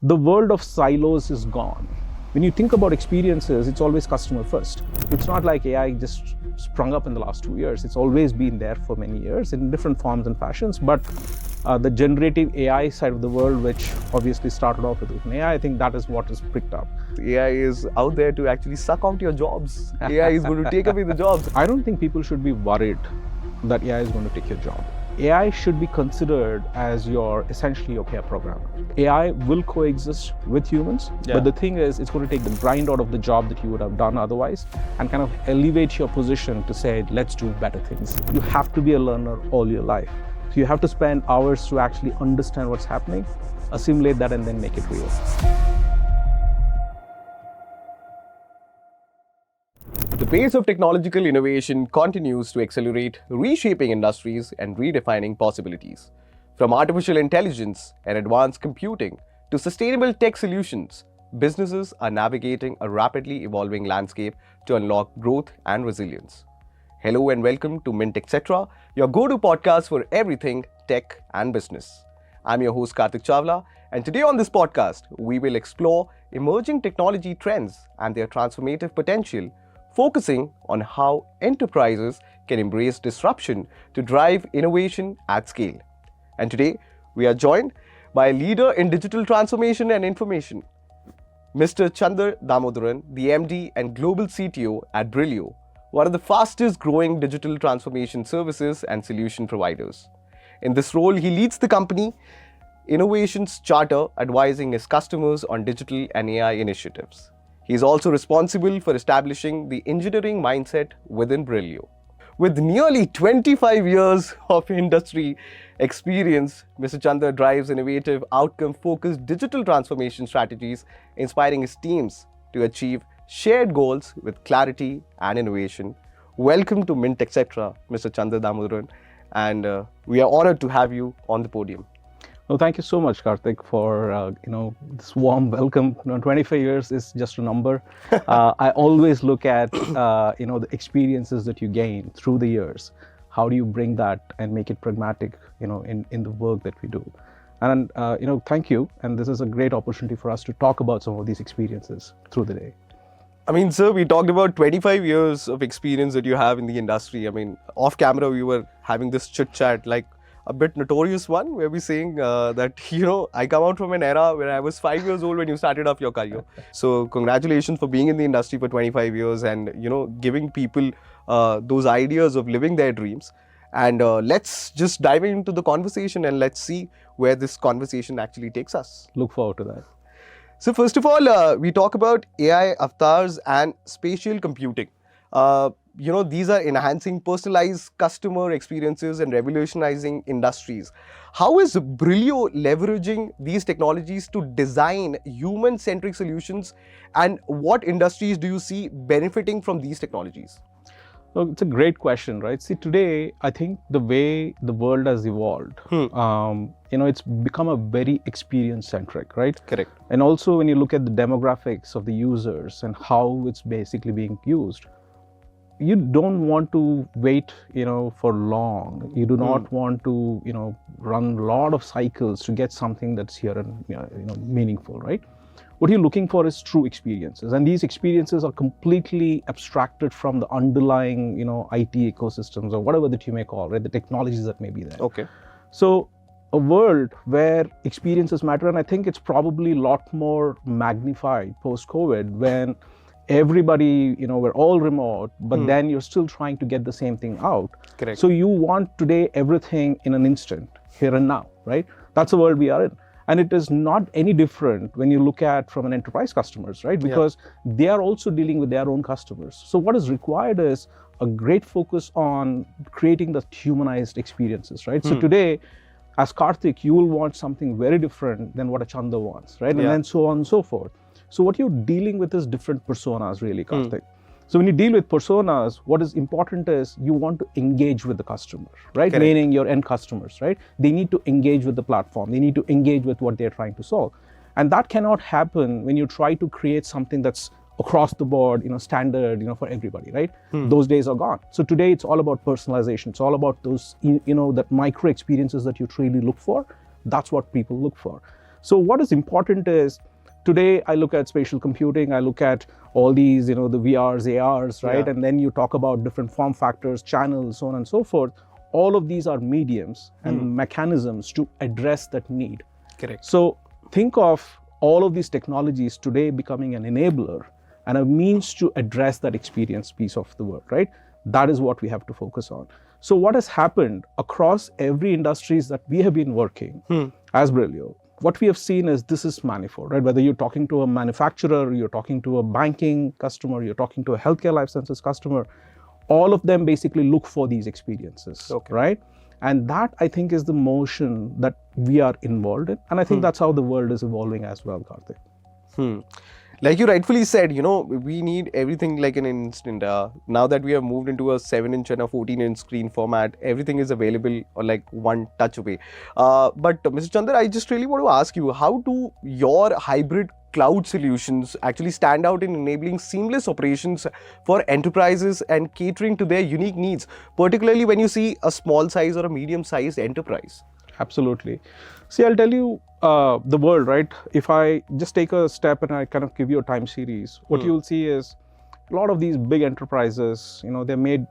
the world of silos is gone. When you think about experiences, it's always customer first. It's not like AI just sprung up in the last 2 years. It's always been there for many years in different forms and fashions. But the generative AI side of the world, which obviously started off with OpenAI, I think that is what is picked up. AI is out there to actually suck out your jobs. AI is going to take away the jobs. I don't think people should be worried that AI is going to take your job. AI should be considered as essentially your pair programmer. AI will coexist with humans, but the thing is, it's going to take the grind out of the job that you would have done otherwise and kind of elevate your position to say, let's do better things. You have to be a learner all your life. So you have to spend hours to actually understand what's happening, assimilate that, and then make it real. The pace of technological innovation continues to accelerate, reshaping industries and redefining possibilities. From artificial intelligence and advanced computing to sustainable tech solutions, businesses are navigating a rapidly evolving landscape to unlock growth and resilience. Hello and welcome to Mint Techcetra, your go-to podcast for everything tech and business. I'm your host Karthik Chawla, and today on this podcast, we will explore emerging technology trends and their transformative potential, focusing on how enterprises can embrace disruption to drive innovation at scale. And today, we are joined by a leader in digital transformation and information, Mr. Chander Damodaran, the MD and Global CTO at Brillio, one of the fastest growing digital transformation services and solution providers. In this role, he leads the company Innovations Charter, advising his customers on digital and AI initiatives. He is also responsible for establishing the engineering mindset within Brillio. With nearly 25 years of industry experience, Mr. Chander drives innovative, outcome-focused digital transformation strategies, inspiring his teams to achieve shared goals with clarity and innovation. Welcome to Mint Techcetra, Mr. Chander Damodaran, and we are honored to have you on the podium. Well, thank you so much, Karthik, for this warm welcome. 25 years is just a number. I always look at the experiences that you gain through the years. How do you bring that and make it pragmatic, in the work that we do? And thank you. And this is a great opportunity for us to talk about some of these experiences through the day. I mean, sir, we talked about 25 years of experience that you have in the industry. I mean, off camera, we were having this chit chat, like a bit notorious one, where we're saying that, I come out from an era where I was 5 years old when you started off your career. So congratulations for being in the industry for 25 years and, giving people those ideas of living their dreams. And let's just dive into the conversation and let's see where this conversation actually takes us. Look forward to that. So first of all, we talk about AI avatars and spatial computing. These are enhancing personalized customer experiences and revolutionizing industries. How is Brillio leveraging these technologies to design human-centric solutions, and what industries do you see benefiting from these technologies? Well, it's a great question, right? See, today, I think the way the world has evolved, it's become a very experience-centric, right? Correct. And also when you look at the demographics of the users and how it's basically being used, you don't want to wait, for long. You do not want to, run a lot of cycles to get something that's here and, meaningful, right? What you're looking for is true experiences. And these experiences are completely abstracted from the underlying, IT ecosystems or whatever that you may call, right? The technologies that may be there. Okay. So a world where experiences matter, and I think it's probably a lot more magnified post-COVID when everybody, we're all remote, but then you're still trying to get the same thing out. Correct. So you want today everything in an instant, here and now, right? That's the world we are in. And it is not any different when you look at from an enterprise customers, right? Because they are also dealing with their own customers. So what is required is a great focus on creating the humanized experiences, right? So today, as Karthik, you will want something very different than what a Chander wants, right? And then so on and so forth. So what you're dealing with is different personas, really, Karthik. So when you deal with personas, what is important is you want to engage with the customer, right? Correct. Meaning your end customers, right? They need to engage with the platform. They need to engage with what they're trying to solve. And that cannot happen when you try to create something that's across the board, standard, for everybody, right? Those days are gone. So today it's all about personalization. It's all about those, that micro experiences that you truly look for. That's what people look for. So what is important is, today I look at spatial computing, I look at all these, the VRs, ARs, right? Yeah. And then you talk about different form factors, channels, so on and so forth. All of these are mediums and mechanisms to address that need. Correct. So think of all of these technologies today becoming an enabler and a means to address that experience piece of the world, right? That is what we have to focus on. So what has happened across every industries that we have been working as Brillio, what we have seen is this is manifold, right? Whether you're talking to a manufacturer, you're talking to a banking customer, you're talking to a healthcare life sciences customer, all of them basically look for these experiences, right? And that, I think, is the motion that we are involved in. And I think that's how the world is evolving as well, Karthik. Like you rightfully said, we need everything like an instant. Now that we have moved into a 7-inch and a 14-inch screen format, everything is available or like one touch away. But Mr. Chander, I just really want to ask you, how do your hybrid cloud solutions actually stand out in enabling seamless operations for enterprises and catering to their unique needs, particularly when you see a small size or a medium sized enterprise? Absolutely. See, I'll tell you the world, right? If I just take a step and I kind of give you a time series, what you will see is a lot of these big enterprises, they made,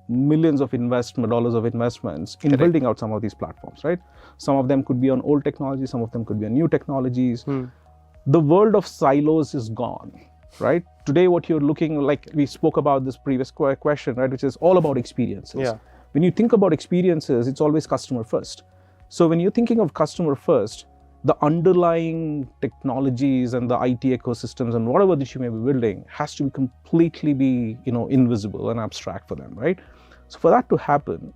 millions of dollars of investments in building out some of these platforms, right? Some of them could be on old technologies, some of them could be on new technologies. The world of silos is gone, right? Today, what you're looking, like we spoke about this previous question, right? Which is all about experiences. Yeah. When you think about experiences, it's always customer first. So when you're thinking of customer first, the underlying technologies and the IT ecosystems and whatever that you may be building has to be completely invisible and abstract for them, right? So for that to happen,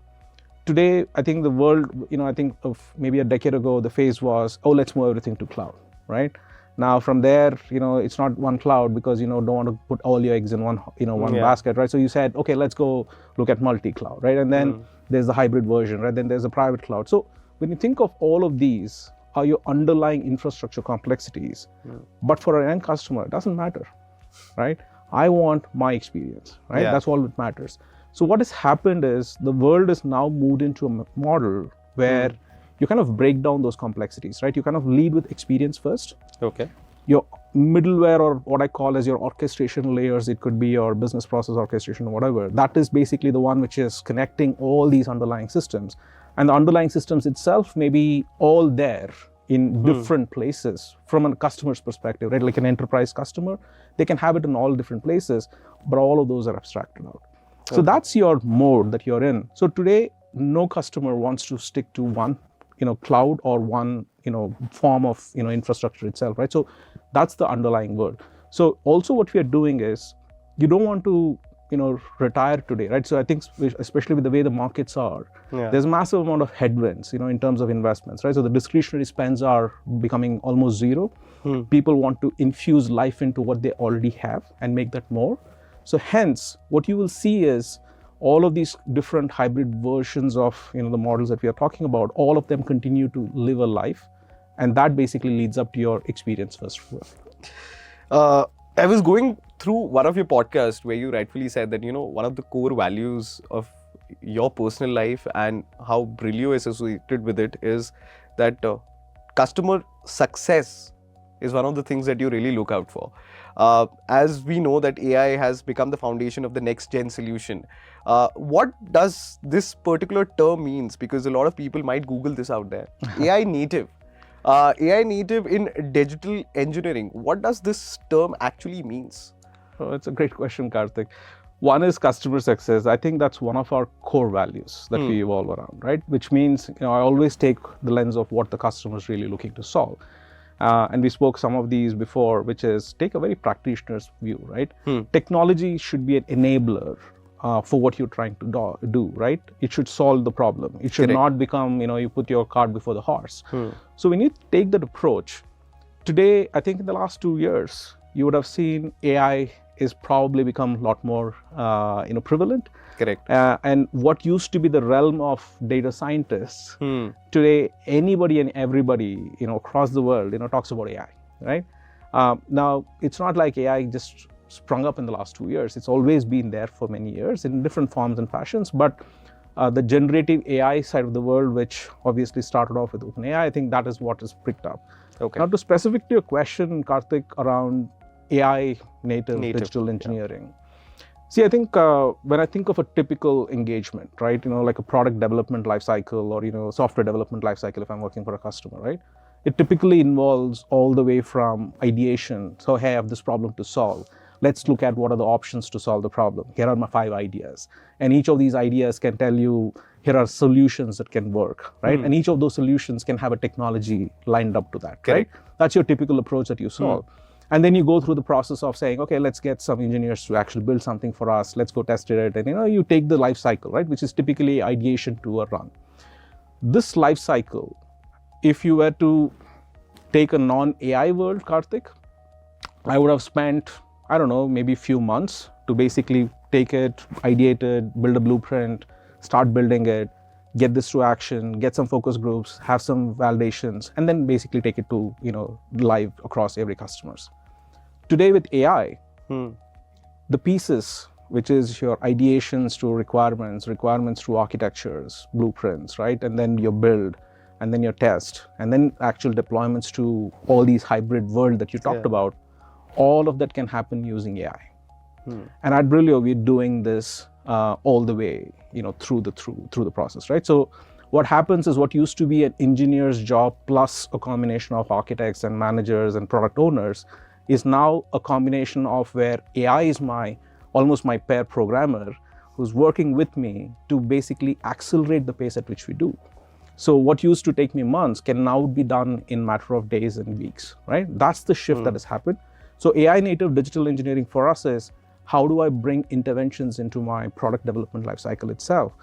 today, I think the world, I think of maybe a decade ago, the phase was, oh, let's move everything to cloud, right? Now from there, it's not one cloud because don't want to put all your eggs in one basket, right? So you said, okay, let's go look at multi-cloud, right? And then there's the hybrid version, right? Then there's a private cloud. So when you think of all of these are your underlying infrastructure complexities, but for an end customer, it doesn't matter, right? I want my experience, right? Yeah. That's all that matters. So what has happened is the world is now moved into a model where you kind of break down those complexities, right? You kind of lead with experience first. Okay. Your middleware, or what I call as your orchestration layers, it could be your business process orchestration or whatever. That is basically the one which is connecting all these underlying systems. And the underlying systems itself may be all there in different places from a customer's perspective, right? Like an enterprise customer, they can have it in all different places, but all of those are abstracted out. So that's your mode that you're in. So today, no customer wants to stick to one cloud or one form of infrastructure itself, right? So that's the underlying word. So also what we are doing is, you don't want to retire today, right? So I think especially with the way the markets are, there's a massive amount of headwinds in terms of investments, right? So the discretionary spends are becoming almost zero. People want to infuse life into what they already have and make that more. So hence what you will see is all of these different hybrid versions of the models that we are talking about, all of them continue to live a life, and that basically leads up to your experience first. I was going through one of your podcasts where you rightfully said that one of the core values of your personal life and how Brillio is associated with it is that customer success is one of the things that you really look out for. As we know that AI has become the foundation of the next gen solution, what does this particular term means? Because a lot of people might Google this out there. AI native. AI native in digital engineering. What does this term actually means? Oh, it's a great question, Karthik. One is customer success. I think that's one of our core values that we evolve around, right? Which means, I always take the lens of what the customer is really looking to solve. And we spoke some of these before, which is take a very practitioner's view, right? Technology should be an enabler for what you're trying to do, right? It should solve the problem. It should not become, you put your cart before the horse. So when you take that approach, today, I think in the last 2 years, you would have seen AI is probably become a lot more, prevalent. Correct. And what used to be the realm of data scientists, today, anybody and everybody, across the world, talks about AI, right? Now, it's not like AI just sprung up in the last 2 years. It's always been there for many years in different forms and fashions. But the generative AI side of the world, which obviously started off with OpenAI, I think that is what is picked up. Okay. Now, to specific to your question, Karthik, around AI native digital engineering. See, I think when I think of a typical engagement, right, like a product development lifecycle or, software development lifecycle, if I'm working for a customer, right, it typically involves all the way from ideation. So, hey, I have this problem to solve. Let's look at what are the options to solve the problem. Here are my 5 ideas. And each of these ideas can tell you, here are solutions that can work, right? And each of those solutions can have a technology lined up to that, right? That's your typical approach that you solve. And then you go through the process of saying, okay, let's get some engineers to actually build something for us. Let's go test it. And you take the life cycle, right? Which is typically ideation to a run. This life cycle, if you were to take a non-AI world, Karthik, I would have spent, I don't know, maybe a few months to basically take it, ideate it, build a blueprint, start building it, get this to action, get some focus groups, have some validations, and then basically take it to, live across every customers. Today with AI, the pieces, which is your ideations to requirements to architectures, blueprints, right? And then your build, and then your test, and then actual deployments to all these hybrid world that you talked about, all of that can happen using AI. And at Brillio, we're doing this all the way, through the process, right? So what happens is what used to be an engineer's job plus a combination of architects and managers and product owners is now a combination of where AI is almost my pair programmer who's working with me to basically accelerate the pace at which we do. So what used to take me months can now be done in matter of days and weeks, right? That's the shift that has happened. So AI native digital engineering for us is, how do I bring interventions into my product development lifecycle itself,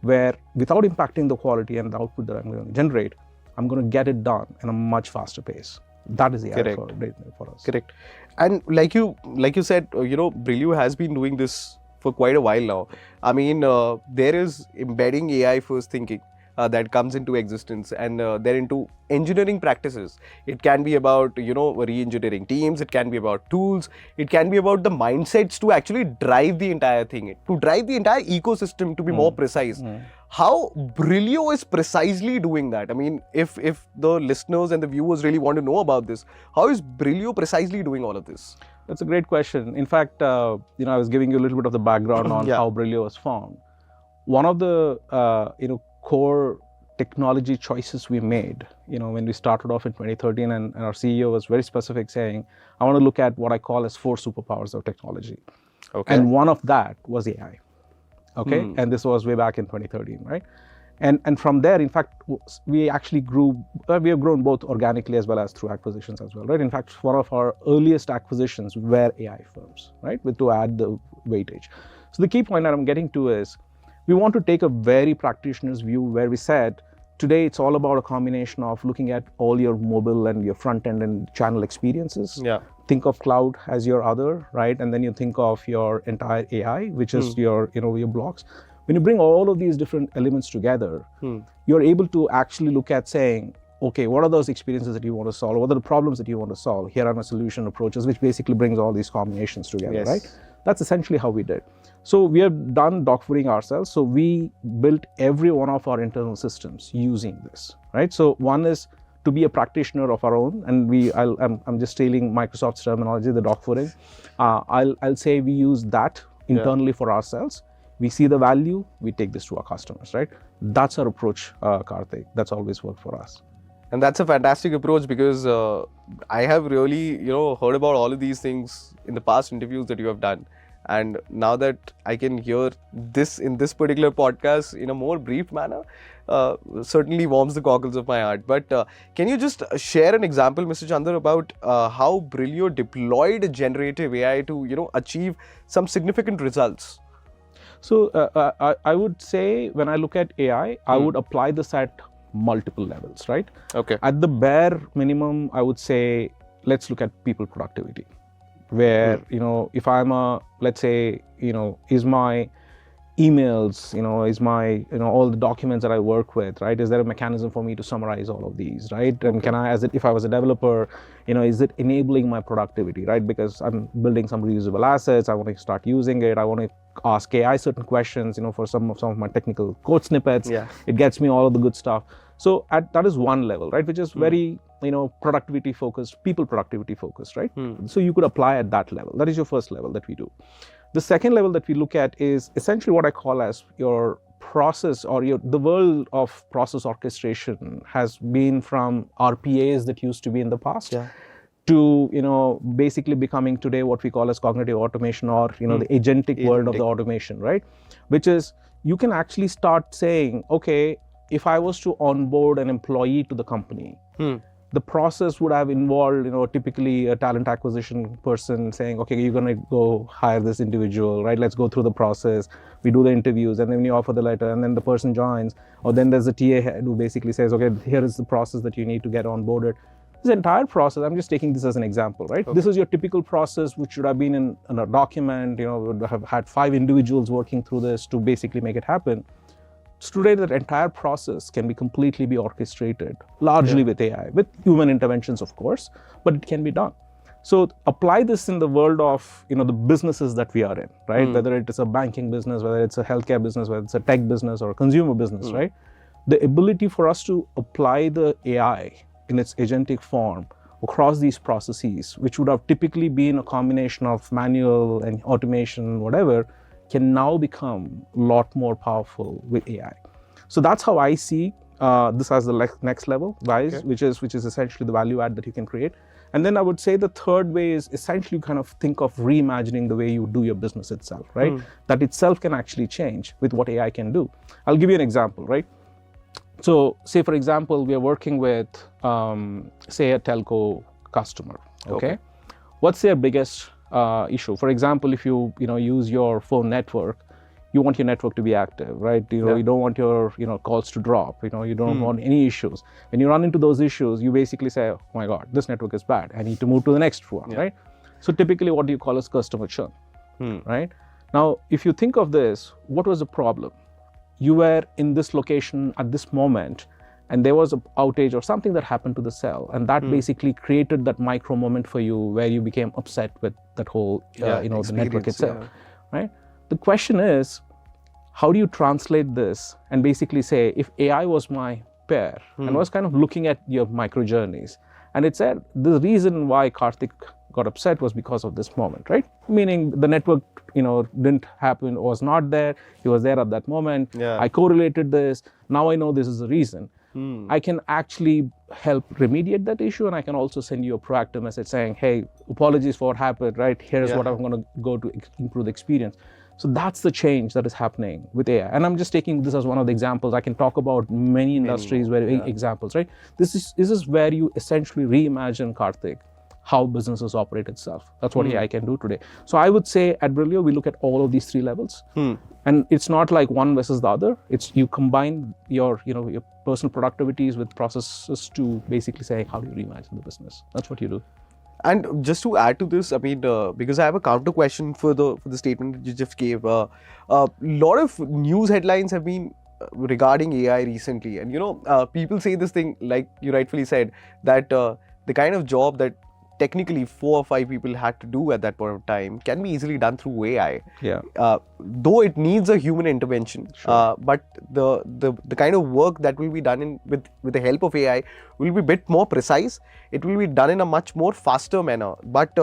where without impacting the quality and the output that I'm going to generate, I'm going to get it done in a much faster pace. That is AI for us. Correct. And like you said, Brillio has been doing this for quite a while now. I mean, there is embedding AI first thinking that comes into existence, and they're into engineering practices. It can be about, re-engineering teams, it can be about tools, it can be about the mindsets to actually drive the entire thing, to drive the entire ecosystem to be more precise. How Brillio is precisely doing that? I mean, if the listeners and the viewers really want to know about this, how is Brillio precisely doing all of this? That's a great question. In fact, I was giving you a little bit of the background on how Brillio was formed. One of the, core technology choices we made, when we started off in 2013, and our CEO was very specific saying, I want to look at what I call as 4 superpowers of technology. Okay. And one of that was AI. Okay. And this was way back in 2013, right? And from there, in fact, we actually grew, we have grown both organically as well as through acquisitions as well, right? In fact, one of our earliest acquisitions were AI firms, right? To add the weightage. So the key point that I'm getting to is, we want to take a very practitioner's view where we said, today it's all about a combination of looking at all your mobile and your front end and channel experiences. Think of cloud as your other, right? And then you think of your entire AI, which is your blocks. When you bring all of these different elements together, you're able to actually look at saying, okay, what are those experiences that you want to solve? What are the problems that you want to solve? Here are my solution approaches, which basically brings all these combinations together, right? That's essentially how we did. So we have done dogfooding ourselves. So we built every one of our internal systems using this, right? So one is to be a practitioner of our own, and I'm just stealing Microsoft's terminology, the dogfooding. I'll say we use that internally for ourselves. We see the value, we take this to our customers, right? That's our approach, Karthik. That's always worked for us. And that's a fantastic approach, because I have really, heard about all of these things in the past interviews that you have done. And now that I can hear this in this particular podcast in a more brief manner, certainly warms the cockles of my heart. But can you just share an example, Mr. Chander, about how Brillio deployed generative AI to, achieve some significant results? So I would say, when I look at AI, I would apply this at multiple levels, right? Okay. At the bare minimum, I would say, let's look at people productivity. Where, if I'm let's say, is my emails, is my, all the documents that I work with, right? Is there a mechanism for me to summarize all of these, right? And can I, if I was a developer, is it enabling my productivity, right? Because I'm building some reusable assets, I want to start using it, I want to ask AI certain questions, for some of my technical code snippets. It gets me all of the good stuff. So that is one level, right? Which is very productivity focused, people productivity focused, right? So you could apply at that level. That is your first level that we do. The second level that we look at is essentially what I call as your process, or the world of process orchestration has been from RPAs that used to be in the past to basically becoming today what we call as cognitive automation, or the agentic world of the automation, right? Which is, you can actually start saying, okay, if I was to onboard an employee to the company, the process would have involved, typically a talent acquisition person saying, okay, you're going to go hire this individual, right? Let's go through the process. We do the interviews, and then you offer the letter, and then the person joins. Or then there's a TA head who basically says, okay, here is the process that you need to get onboarded. This entire process, I'm just taking this as an example, right? This is your typical process, which should have been in a document, would have had 5 individuals working through this to basically make it happen. So today, that entire process can be orchestrated largely with AI, with human interventions, of course, but it can be done. So apply this in the world of the businesses that we are in, right? Whether it is a banking business, whether it's a healthcare business, whether it's a tech business or a consumer business, right? The ability for us to apply the AI in its agentic form across these processes, which would have typically been a combination of manual and automation, whatever, can now become a lot more powerful with AI. So that's how I see this as the next level, guys, which is essentially the value add that you can create. And then I would say the third way is essentially kind of think of reimagining the way you do your business itself, right? That itself can actually change with what AI can do. I'll give you an example, right? So say, for example, we are working with, say, a telco customer, okay? What's their biggest issue? For example, if you use your phone network, you want your network to be active, right? You don't want your calls to drop. You don't want any issues. When you run into those issues, you basically say, oh my God, this network is bad. I need to move to the next one, right? So typically, what do you call as customer churn, right? Now, if you think of this, what was the problem? You were in this location at this moment, and there was an outage or something that happened to the cell, and that basically created that micro moment for you where you became upset with that whole, the network itself, right? The question is, how do you translate this and basically say, if AI was my pair and was kind of looking at your micro journeys, and it said the reason why Karthik got upset was because of this moment, right? Meaning the network, didn't happen, was not there. He was there at that moment. I correlated this. Now I know this is the reason. I can actually help remediate that issue, and I can also send you a proactive message saying, hey, apologies for what happened, right? Here's what I'm going to go to improve the experience. So that's the change that is happening with AI. And I'm just taking this as one of the examples. I can talk about many industries where examples, right? This is where you essentially reimagine, Karthik, how businesses operate itself. That's what AI can do today. So I would say at Brillio, we look at all of these 3 levels. And it's not like one versus the other. It's you combine your personal productivities with processes to basically say, how do you reimagine the business? That's what you do. And just to add to this, I mean, because I have a counter question for the statement that you just gave. A lot of news headlines have been regarding AI recently, and people say this thing, like you rightfully said, that the kind of job that technically 4 or 5 people had to do at that point of time can be easily done through AI. Though it needs a human intervention, but the kind of work that will be done with the help of AI will be a bit more precise. It will be done in a much more faster manner. But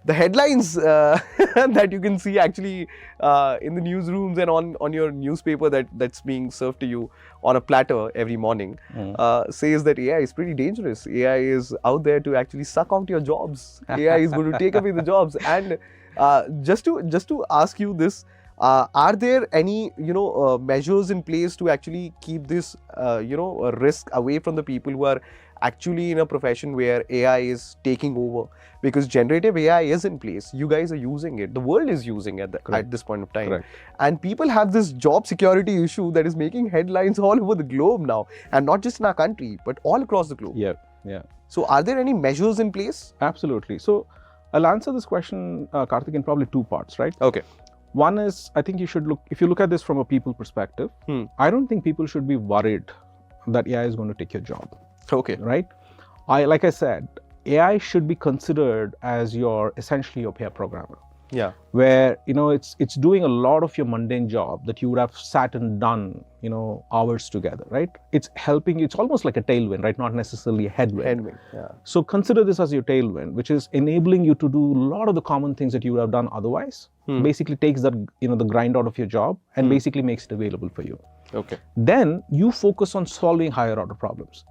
the headlines that you can see actually in the newsrooms and on your newspaper that's being served to you on a platter every morning says that AI is pretty dangerous. AI is out there to actually suck out your jobs. AI is going to take away the jobs. And just to ask you this, are there any measures in place to actually keep this risk away from the people who are actually in a profession where AI is taking over? Because generative AI is in place. You guys are using it. The world is using it at this point of time. Correct. And people have this job security issue that is making headlines all over the globe now. And not just in our country, but all across the globe. Yeah. So are there any measures in place? Absolutely. So I'll answer this question, Karthik, in probably 2 parts, right? Okay. One is, I think if you look at this from a people perspective, I don't think people should be worried that AI is going to take your job. Okay. Right? Like I said, AI should be considered as essentially your pair programmer. Yeah. Where, it's doing a lot of your mundane job that you would have sat and done, hours together, right? It's helping, it's almost like a tailwind, right? Not necessarily a headwind. Headwind, yeah. So consider this as your tailwind, which is enabling you to do a lot of the common things that you would have done otherwise. Basically takes that, the grind out of your job and basically makes it available for you. Okay. Then you focus on solving higher order problems,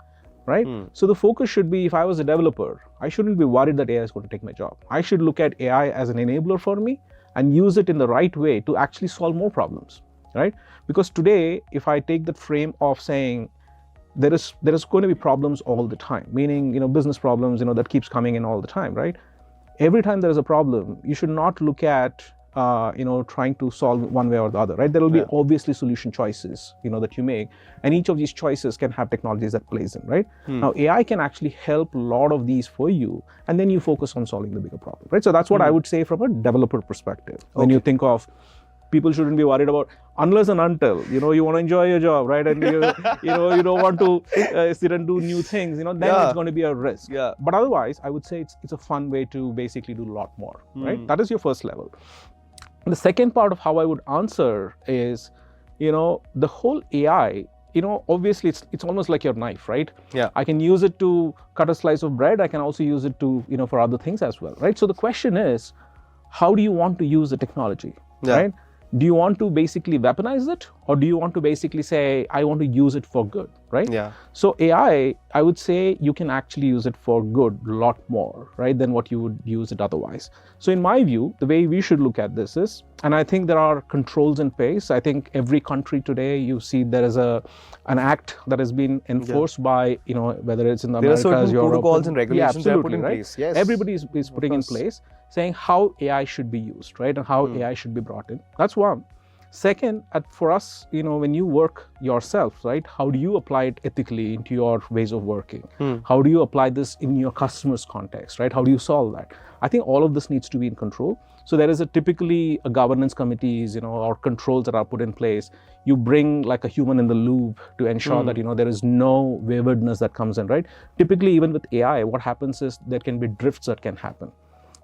right? So the focus should be, if I was a developer, I shouldn't be worried that AI is going to take my job. I should look at AI as an enabler for me and use it in the right way to actually solve more problems, right? Because today, if I take that frame of saying there is going to be problems all the time, meaning, business problems, that keeps coming in all the time, right? Every time there is a problem, you should not look at trying to solve one way or the other, right? There will be obviously solution choices, that you make, and each of these choices can have technologies that plays in, right? Now, AI can actually help a lot of these for you, and then you focus on solving the bigger problem, right? So that's what I would say from a developer perspective. When you think of, people shouldn't be worried about, unless and until, you want to enjoy your job, right? And you don't want to sit and do new things, then it's going to be a risk. Yeah. But otherwise, I would say it's a fun way to basically do a lot more, right? That is your first level. The second part of how I would answer is, the whole AI, obviously it's almost like your knife, right? Yeah. I can use it to cut a slice of bread. I can also use it to, for other things as well, right? So the question is, how do you want to use the technology, right? Do you want to basically weaponize it, or do you want to basically say, I want to use it for good, right? Yeah. So AI, I would say you can actually use it for good a lot more, right, than what you would use it otherwise. So in my view, the way we should look at this is, and I think there are controls in place. I think every country today, you see there is an act that has been enforced by, whether it's in the Americas, Europe. There are certain Europe, protocols and regulations that are put in right? place. Yes. Everybody is putting in place, saying how AI should be used, right, and how AI should be brought in. That's one. Second, for us, when you work yourself, right, how do you apply it ethically into your ways of working? How do you apply this in your customer's context, right? How do you solve that? I think all of this needs to be in control. So there is typically a governance committees, or controls that are put in place. You bring like a human in the loop to ensure that, there is no waywardness that comes in, right? Typically, even with AI, what happens is there can be drifts that can happen.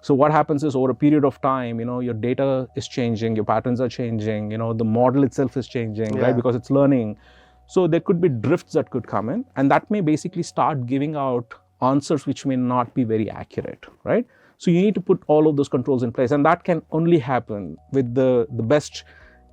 So what happens is, over a period of time, your data is changing, your patterns are changing, the model itself is changing, right? Because it's learning. So there could be drifts that could come in, and that may basically start giving out answers which may not be very accurate, right? So you need to put all of those controls in place, and that can only happen with the best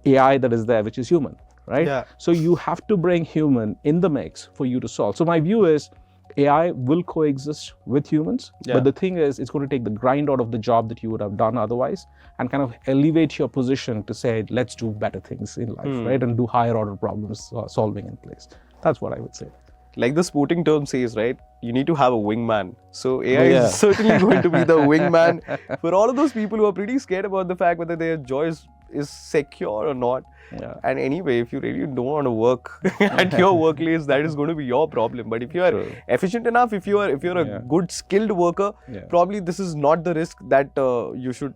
AI that is there, which is human, right? Yeah. So you have to bring human in the mix for you to solve. So my view is, AI will coexist with humans, but the thing is, it's going to take the grind out of the job that you would have done otherwise, and kind of elevate your position to say, let's do better things in life, right? And do higher order problems solving in place. That's what I would say. Like the sporting term says, right? You need to have a wingman. So AI is certainly going to be the wingman for all of those people who are pretty scared about the fact whether their joy is secure or not. Yeah. And anyway, if you really don't want to work at your workplace, that is going to be your problem. But if you are efficient enough, if you're a good skilled worker, probably this is not the risk that you should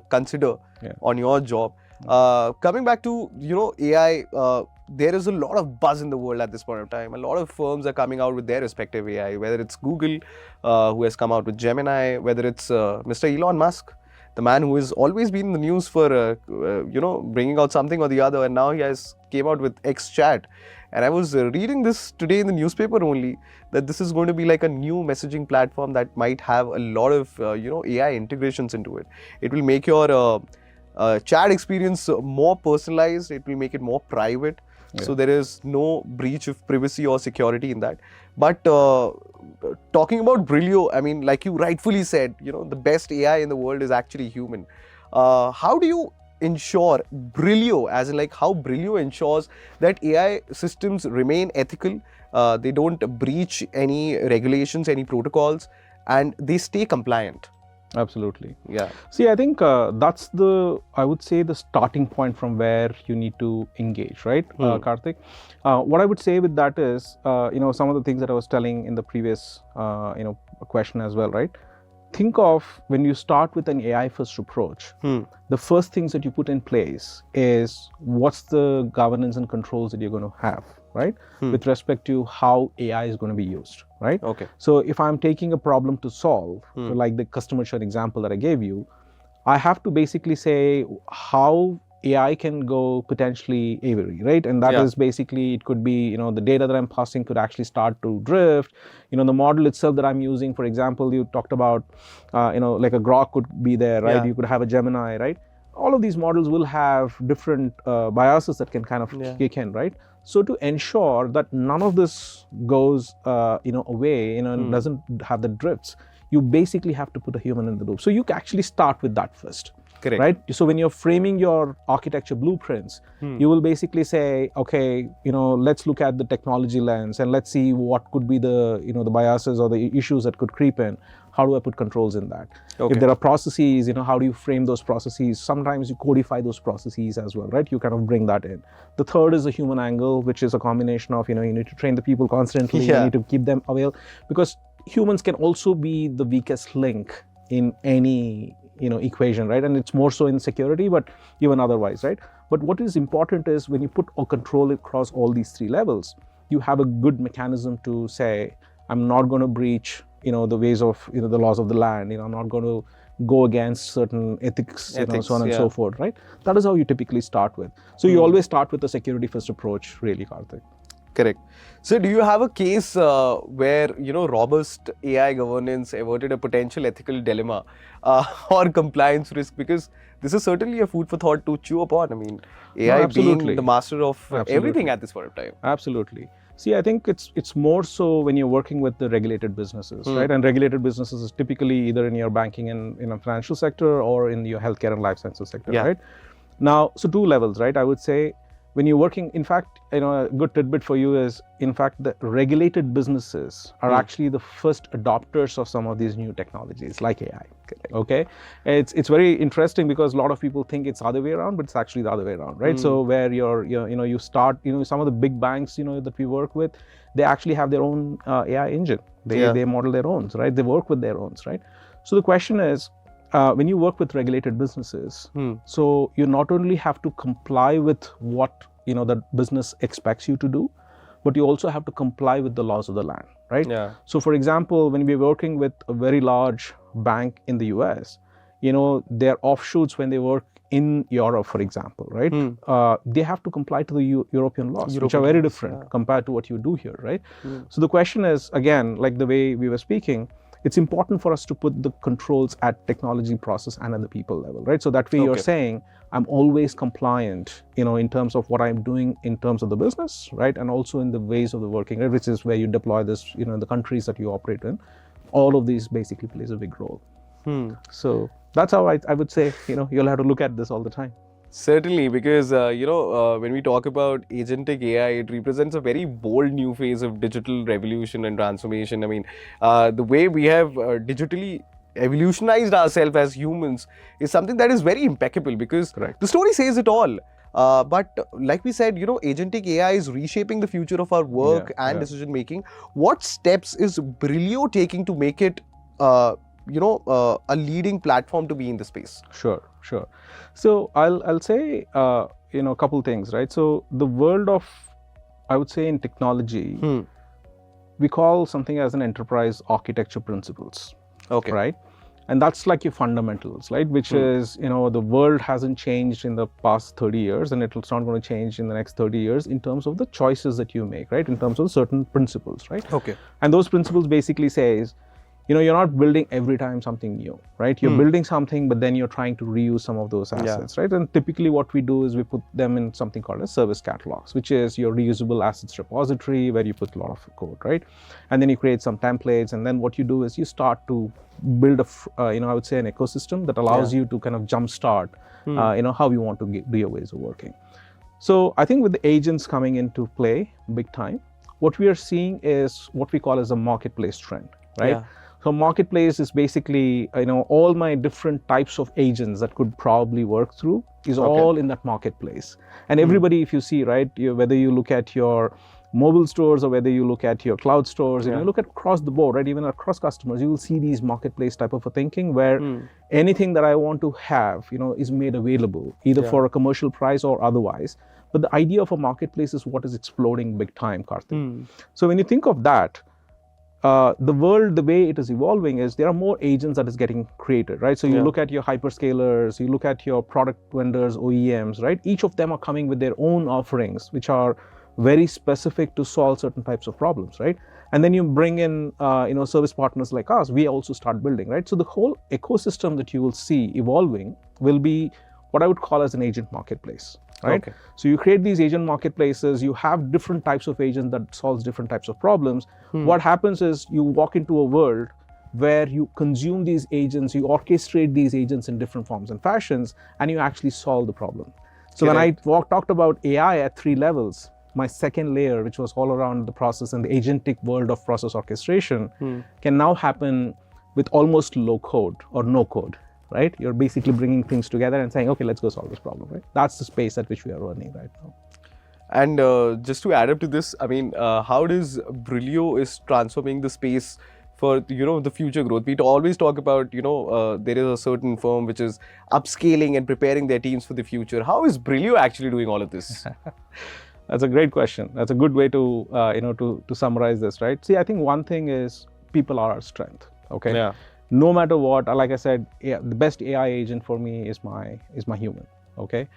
consider on your job. Coming back to AI, there is a lot of buzz in the world at this point of time. A lot of firms are coming out with their respective AI, whether it's Google, who has come out with Gemini, whether it's Mr. Elon Musk, the man who has always been in the news for bringing out something or the other, and now he has came out with XChat. And I was reading this today in the newspaper only, that this is going to be like a new messaging platform that might have a lot of AI integrations into it. It will make your chat experience more personalized. It will make it more private. So there is no breach of privacy or security in that. But talking about Brillio, I mean, like you rightfully said, the best AI in the world is actually human. How do you ensure Brillio, as in like how Brillio ensures that AI systems remain ethical, they don't breach any regulations, any protocols, and they stay compliant? Absolutely. Yeah. See, I think that's I would say the starting point from where you need to engage, right, Karthik? What I would say with that is, some of the things that I was telling in the previous, question as well, right? Think of when you start with an AI first approach, the first things that you put in place is what's the governance and controls that you're going to have, right? With respect to how AI is going to be used, right? Okay. So if I'm taking a problem to solve, like the customer churn example that I gave you, I have to basically say how AI can go potentially awry, right? And that is basically, it could be, the data that I'm passing could actually start to drift. The model itself that I'm using, for example, you talked about, like a Grok could be there, right? You could have a Gemini, right? All of these models will have different biases that can kind of kick in, right? So to ensure that none of this goes, away, and doesn't have the drifts, you basically have to put a human in the loop. So you can actually start with that first. Correct. Right? So when you're framing your architecture blueprints, you will basically say, okay, let's look at the technology lens and let's see what could be the, the biases or the issues that could creep in. How do I put controls in that? Okay. If there are processes, how do you frame those processes? Sometimes you codify those processes as well, right? You kind of bring that in. The third is the human angle, which is a combination of, you need to train the people constantly, you need to keep them aware, because humans can also be the weakest link in any equation, right? And it's more so in security, but even otherwise, right? But what is important is when you put a control across all these three levels, you have a good mechanism to say, I'm not going to breach, the ways of, the laws of the land. I'm not going to go against certain ethics, so on and so forth, right? That is how you typically start with. So you always start with the security first approach, really, Karthik. Correct. So do you have a case where, robust AI governance averted a potential ethical dilemma or compliance risk? Because this is certainly a food for thought to chew upon. I mean, AI being the master of everything at this point of time. Absolutely. See, I think it's more so when you're working with the regulated businesses, right? And regulated businesses is typically either in your banking and financial sector or in your healthcare and life sciences sector, right? Now, so two levels, right? I would say when you're working, in fact, a good tidbit for you is, in fact, the regulated businesses are actually the first adopters of some of these new technologies like AI, okay? It's very interesting because a lot of people think it's the other way around, but it's actually the other way around, right? So where you start, some of the big banks, that we work with, they actually have their own AI engine. They model their own, right? They work with their own, right? So the question is, when you work with regulated businesses, so you not only have to comply with what the business expects you to do, but you also have to comply with the laws of the land, right? So for example, when we're working with a very large bank in the US, their offshoots when they work in Europe, for example, right? They have to comply to the European laws, which are very different compared to what you do here, right? So the question is, again, like the way we were speaking, it's important for us to put the controls at technology, process, and at the people level, right? So that way you're saying, I'm always compliant, in terms of what I'm doing in terms of the business, right? And also in the ways of the working, right? Which is where you deploy this, in the countries that you operate in. All of these basically plays a big role. So that's how I would say, you'll have to look at this all the time. Certainly, because, when we talk about agentic AI, it represents a very bold new phase of digital revolution and transformation. I mean, the way we have digitally evolutionized ourselves as humans is something that is very impeccable, because the story says it all. But like we said, agentic AI is reshaping the future of our work and decision making. What steps is Brillio taking to make it a leading platform to be in the space? Sure. So I'll say, a couple things, right? So the world of, I would say in technology, we call something as an enterprise architecture principles, right? And that's like your fundamentals, right? Which is, the world hasn't changed in the past 30 years, and it's not going to change in the next 30 years in terms of the choices that you make, right? In terms of certain principles, right? And those principles basically says, you're not building every time something new, right? You're building something, but then you're trying to reuse some of those assets, right? And typically what we do is we put them in something called as service catalogs, which is your reusable assets repository where you put a lot of code, right? And then you create some templates, and then what you do is you start to build I would say an ecosystem that allows you to kind of jumpstart, how you want to do your ways of working. So I think with the agents coming into play big time, what we are seeing is what we call as a marketplace trend, right? So marketplace is basically, all my different types of agents that could probably work through is all in that marketplace. And everybody, if you see, right, whether you look at your mobile stores or whether you look at your cloud stores, you look at across the board, right, even across customers, you will see these marketplace type of a thinking where anything that I want to have, is made available either for a commercial price or otherwise. But the idea of a marketplace is what is exploding big time, Karthik. So when you think of that, the world, the way it is evolving is there are more agents that is getting created, right? So you look at your hyperscalers, you look at your product vendors, OEMs, right? Each of them are coming with their own offerings, which are very specific to solve certain types of problems, right? And then you bring in, service partners like us, we also start building, right? So the whole ecosystem that you will see evolving will be what I would call as an agent marketplace, right? Okay. So you create these agent marketplaces, you have different types of agents that solves different types of problems. What happens is you walk into a world where you consume these agents, you orchestrate these agents in different forms and fashions, and you actually solve the problem. So when I talked about AI at 3 levels, my second layer, which was all around the process and the agentic world of process orchestration, can now happen with almost low code or no code, right? You're basically bringing things together and saying, okay, let's go solve this problem, right? That's the space at which we are running right now. And just to add up to this, I mean, how does Brillio is transforming the space for, the future growth? We always talk about, there is a certain firm which is upscaling and preparing their teams for the future. How is Brillio actually doing all of this? That's a great question. That's a good way to, to summarize this, right? See, I think one thing is people are our strength, okay? Yeah. No matter what, like I said, the best AI agent for me is my human, okay?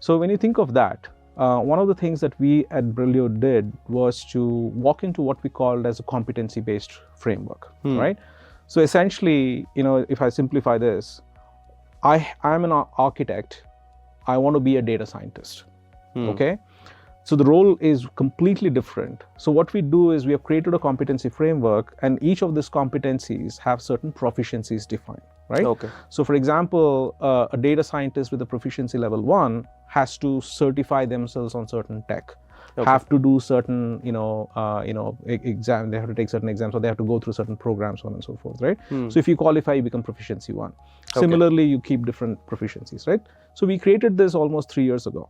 So when you think of that, one of the things that we at Brillio did was to walk into what we called as a competency-based framework, right? So essentially, if I simplify this, I'm an architect. I want to be a data scientist, okay? So the role is completely different. So what we do is we have created a competency framework, and each of these competencies have certain proficiencies defined, right? Okay. So for example, a data scientist with a proficiency level 1 has to certify themselves on certain tech, have to do certain, exam. They have to take certain exams, or they have to go through certain programs, so on and so forth, right? So if you qualify, you become proficiency 1. Similarly, you keep different proficiencies, right? So we created this almost 3 years ago.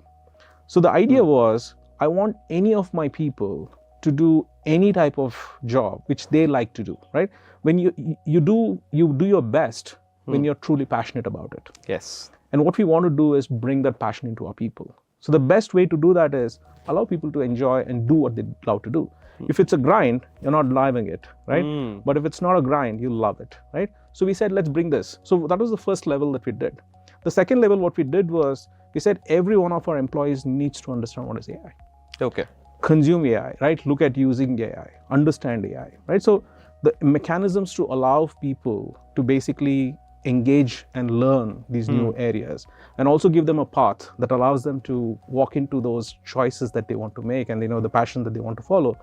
So the idea was, I want any of my people to do any type of job which they like to do, right? When you do your best when you're truly passionate about it. Yes. And what we want to do is bring that passion into our people. So the best way to do that is allow people to enjoy and do what they love to do. If it's a grind, you're not loving it, right? But if it's not a grind, you love it, right? So we said, let's bring this. So that was the first level that we did. The second level, what we did was, we said every one of our employees needs to understand what is AI. Okay. Consume AI, right? Look at using AI, understand AI, right? So the mechanisms to allow people to basically engage and learn these new areas, and also give them a path that allows them to walk into those choices that they want to make, and the passion that they want to follow,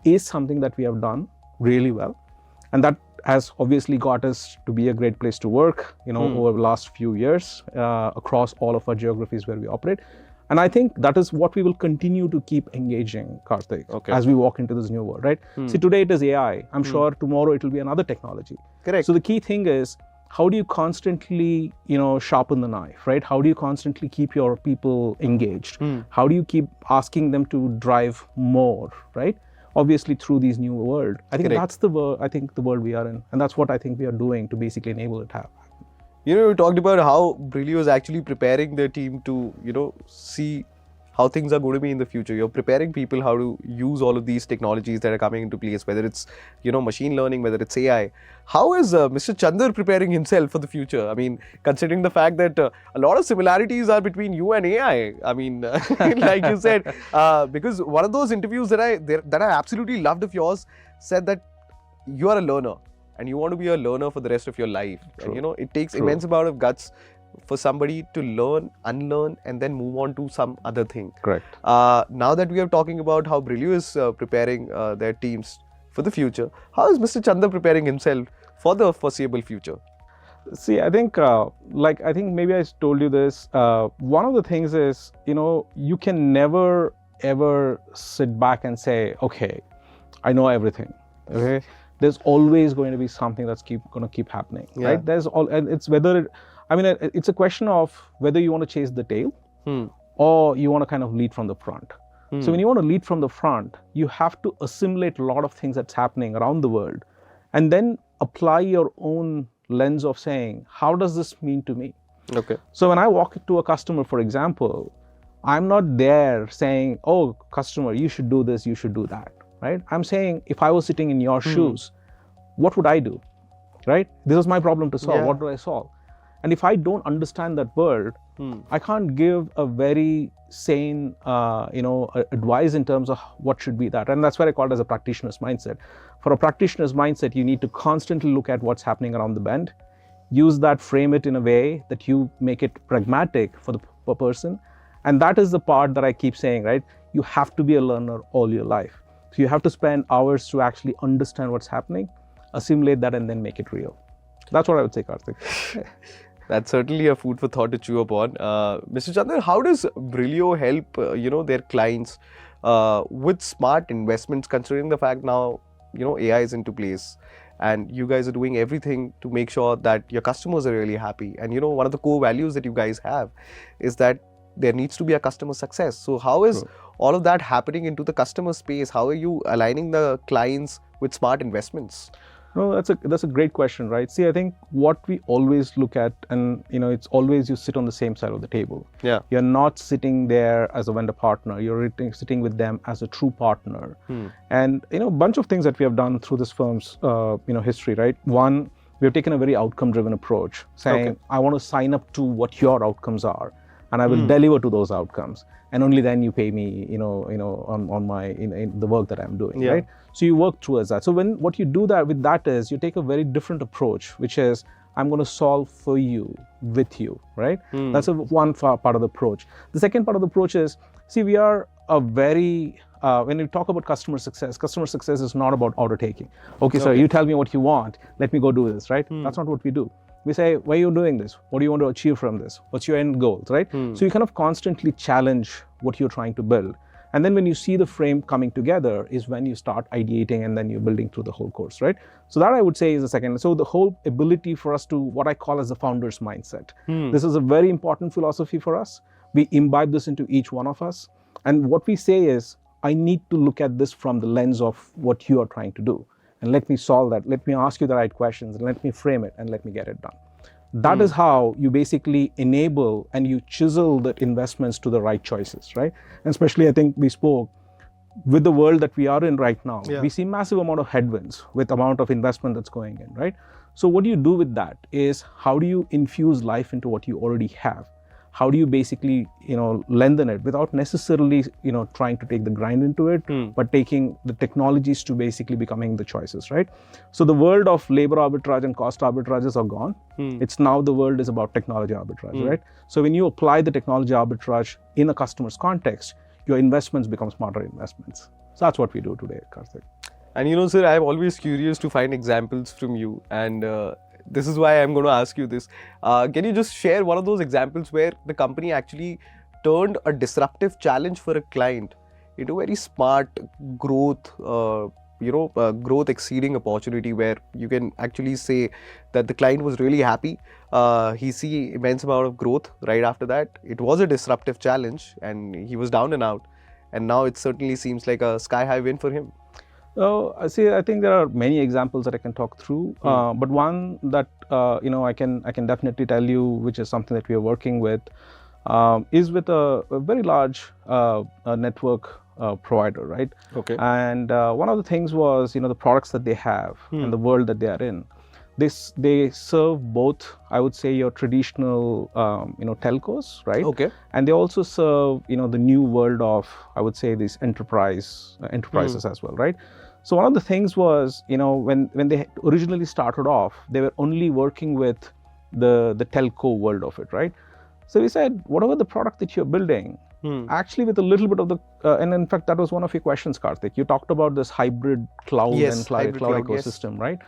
is something that we have done really well. And that has obviously got us to be a great place to work, over the last few years, across all of our geographies where we operate. And I think that is what we will continue to keep engaging, Karthik, as we walk into this new world, right? See, today it is AI. I'm sure tomorrow it will be another technology. Correct. So the key thing is, how do you constantly, sharpen the knife, right? How do you constantly keep your people engaged? How do you keep asking them to drive more, right? Obviously through these new world. I think that's the world we are in, and that's what I think we are doing to basically enable it to happen. You talked about how Brillio is actually preparing their team to, see how things are going to be in the future. You're preparing people how to use all of these technologies that are coming into place, whether it's, machine learning, whether it's AI. How is Mr. Chander preparing himself for the future? I mean, considering the fact that a lot of similarities are between you and AI. I mean, like you said, because one of those interviews that I absolutely loved of yours said that you are a learner and you want to be a learner for the rest of your life. True. And, it takes immense amount of guts for somebody to learn, unlearn, and then move on to some other thing. Correct. Now that we are talking about how Brillio is preparing their teams for the future, how is Mr. Chander preparing himself for the foreseeable future? See, I think, I think maybe I told you this. One of the things is, you can never, ever sit back and say, okay, I know everything, okay? There's always going to be something that's going to keep happening, right? And it's it's a question of whether you want to chase the tail or you want to kind of lead from the front. So when you want to lead from the front, you have to assimilate a lot of things that's happening around the world, and then apply your own lens of saying, how does this mean to me? Okay. So when I walk to a customer, for example, I'm not there saying, oh, customer, you should do this, you should do that, right? I'm saying, if I was sitting in your shoes, what would I do, right? This is my problem to solve. Yeah. What do I solve? And if I don't understand that world, I can't give a very sane, advice in terms of what should be that. And that's where I call it as a practitioner's mindset. For a practitioner's mindset, you need to constantly look at what's happening around the bend, use that, frame it in a way that you make it pragmatic for the person. And that is the part that I keep saying, right? You have to be a learner all your life. So you have to spend hours to actually understand what's happening, assimilate that, and then make it real. That's what I would say, Karthik. That's certainly a food for thought to chew upon. Mr. Chander, how does Brillio help, their clients with smart investments, considering the fact now, AI is into place and you guys are doing everything to make sure that your customers are really happy. And, one of the core values that you guys have is that there needs to be a customer success. So how is all of that happening into the customer space? How are you aligning the clients with smart investments? No, that's a great question, right? See, I think what we always look at, and it's always you sit on the same side of the table. Yeah. You're not sitting there as a vendor partner. You're sitting with them as a true partner. And a bunch of things that we have done through this firm's history, right? One, we have taken a very outcome-driven approach, saying I want to sign up to what your outcomes are, and I will deliver to those outcomes, and only then you pay me, on my in the work that I'm doing, right? So you work towards that. So what you do with that is you take a very different approach, which is I'm going to solve for you, with you, right? That's one part of the approach. The second part of the approach is, see, we are a very when you talk about customer success is not about order taking. Okay, sir, you tell me what you want, let me go do this, right? That's not what we do. We say, why are you doing this? What do you want to achieve from this? What's your end goals, right? So you kind of constantly challenge what you're trying to build. And then when you see the frame coming together is when you start ideating, and then you're building through the whole course, right? So that I would say is the second. So the whole ability for us to, what I call as the founder's mindset. This is a very important philosophy for us. We imbibe this into each one of us. And what we say is, I need to look at this from the lens of what you are trying to do. And let me solve that. Let me ask you the right questions, and let me frame it, and let me get it done. That is how you basically enable and you chisel the investments to the right choices, right? And especially, I think we spoke with the world that we are in right now. We see massive amount of headwinds with amount of investment that's going in, right? So what do you do with that is, how do you infuse life into what you already have? How do you basically, lengthen it without necessarily, trying to take the grind into it, but taking the technologies to basically becoming the choices, right? So the world of labor arbitrage and cost arbitrages are gone. It's now the world is about technology arbitrage, right? So when you apply the technology arbitrage in a customer's context, your investments become smarter investments. So that's what we do today, Karthik. And sir, I'm always curious to find examples from you, and this is why I'm going to ask you this. Can you just share one of those examples where the company actually turned a disruptive challenge for a client into a very smart growth, growth exceeding opportunity, where you can actually say that the client was really happy. He see immense amount of growth right after that. It was a disruptive challenge and he was down and out. And now it certainly seems like a sky-high win for him. I think there are many examples that I can talk through, but one that I can definitely tell you, which is something that we are working with, is with a very large network provider, right? Okay. And one of the things was, the products that they have and the world that they are in. They serve both, I would say, your traditional, telcos, right? Okay. And they also serve, the new world of, I would say, these enterprises as well, right? So one of the things was, when they originally started off, they were only working with the telco world of it, right? So we said, whatever the product that you're building, actually with a little bit of the, and in fact, that was one of your questions, Karthik. You talked about this hybrid cloud and cloud ecosystem, right?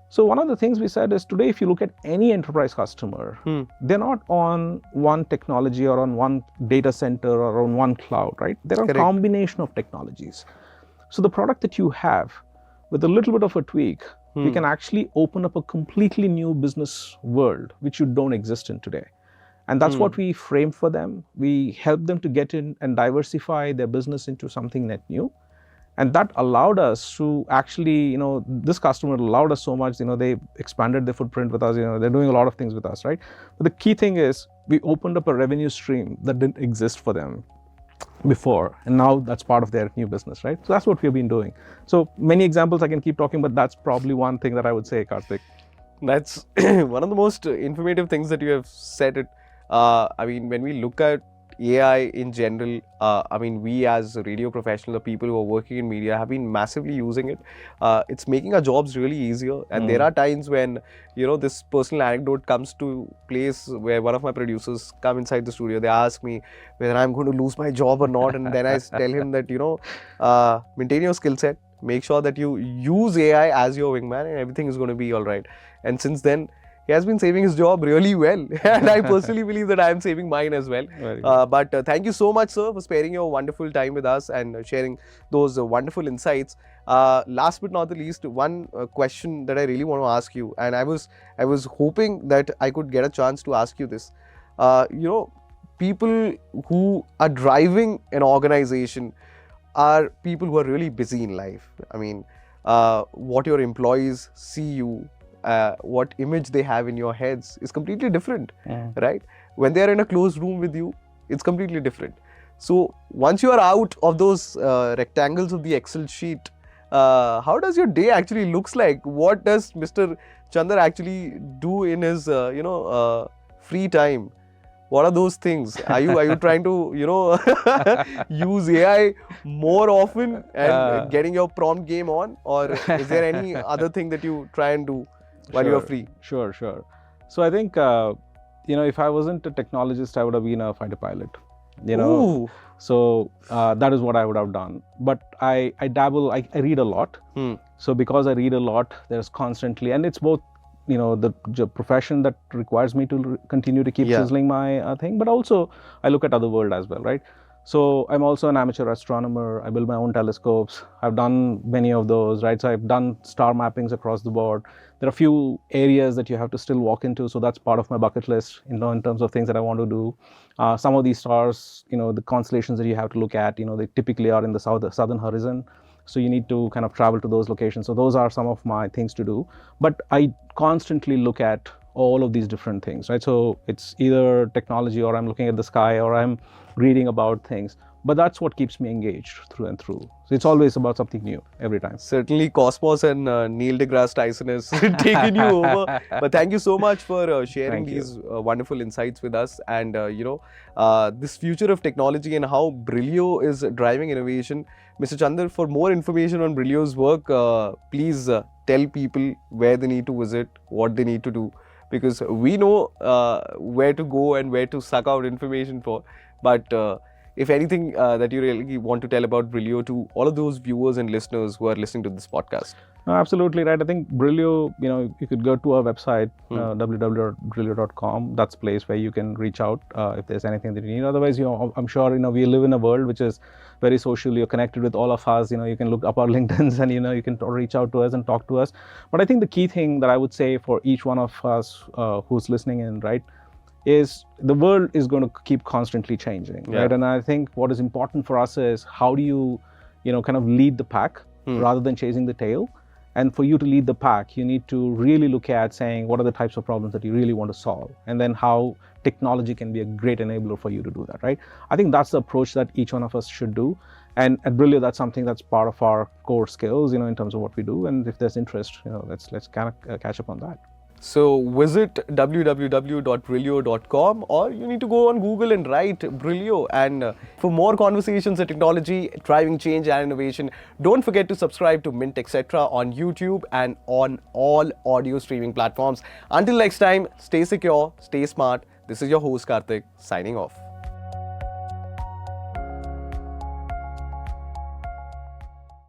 So one of the things we said is, today, if you look at any enterprise customer, they're not on one technology or on one data center or on one cloud, right? They're a combination of technologies. So the product that you have, with a little bit of a tweak, we can actually open up a completely new business world, which you don't exist in today. And that's what we frame for them. We help them to get in and diversify their business into something net new. And that allowed us to actually, this customer allowed us so much, they expanded their footprint with us, they're doing a lot of things with us, right? But the key thing is, we opened up a revenue stream that didn't exist for them before, and now that's part of their new business, right? So that's what we've been doing. So many examples I can keep talking, but that's probably one thing that I would say, Karthik. That's one of the most informative things that you have said. It. I mean, when we look at AI in general, I mean, we as radio professionals, or people who are working in media, have been massively using it. It's making our jobs really easier. And there are times when, this personal anecdote comes to place where one of my producers come inside the studio. They ask me whether I'm going to lose my job or not. And then I tell him that, maintain your skill set. Make sure that you use AI as your wingman and everything is going to be all right. And since then, he has been saving his job really well. And I personally believe that I am saving mine as well. But thank you so much, sir, for sparing your wonderful time with us and sharing those wonderful insights. Last but not the least, one question that I really want to ask you, and I was hoping that I could get a chance to ask you this. People who are driving an organization are people who are really busy in life. I mean, what your employees see you, what image they have in your heads is completely different, right? When they are in a closed room with you, it's completely different. So once you are out of those rectangles of the Excel sheet, how does your day actually looks like? What does Mr. Chander actually do in his, free time? What are those things? Are you trying to, use AI more often and getting your prompt game on? Or is there any other thing that you try and do while you're free? Sure. So I think, if I wasn't a technologist, I would have been a fighter pilot, Ooh. So that is what I would have done. But I dabble, I read a lot. So because I read a lot, there's constantly, and it's both, the profession that requires me to continue to keep sizzling my thing, but also I look at other world as well, right? So I'm also an amateur astronomer. I build my own telescopes. I've done many of those, right? So I've done star mappings across the board. There are a few areas that you have to still walk into. So that's part of my bucket list, in terms of things that I want to do. Some of these stars, the constellations that you have to look at, they typically are in the southern horizon. So you need to kind of travel to those locations. So those are some of my things to do. But I constantly look at all of these different things, right? So it's either technology, or I'm looking at the sky, or I'm reading about things. But that's what keeps me engaged through and through. So it's always about something new every time. Certainly Cosmos and Neil deGrasse Tyson has taken you over. But thank you so much for sharing these wonderful insights with us. And, this future of technology and how Brillio is driving innovation. Mr. Chander, for more information on Brillio's work, please tell people where they need to visit, what they need to do. Because we know where to go and where to suck out information for. But if anything that you really want to tell about Brillio to all of those viewers and listeners who are listening to this podcast. No, absolutely right. I think Brillio, you could go to our website, www.brillio.com. That's a place where you can reach out if there's anything that you need. Otherwise, I'm sure, we live in a world which is very social. You're connected with all of us. You can look up our LinkedIns and, you can reach out to us and talk to us. But I think the key thing that I would say for each one of us who's listening in, right, is the world is going to keep constantly changing, right? And I think what is important for us is how do you, kind of lead the pack rather than chasing the tail. And for you to lead the pack, you need to really look at saying, what are the types of problems that you really want to solve? And then how technology can be a great enabler for you to do that, right? I think that's the approach that each one of us should do. And at Brillio, that's something that's part of our core skills, in terms of what we do. And if there's interest, let's kind of catch up on that. So visit www.brillio.com, or you need to go on Google and write Brillio. And for more conversations on technology, driving change and innovation, don't forget to subscribe to Mint Techcetra on YouTube and on all audio streaming platforms. Until next time, stay secure, stay smart. This is your host Karthik, signing off.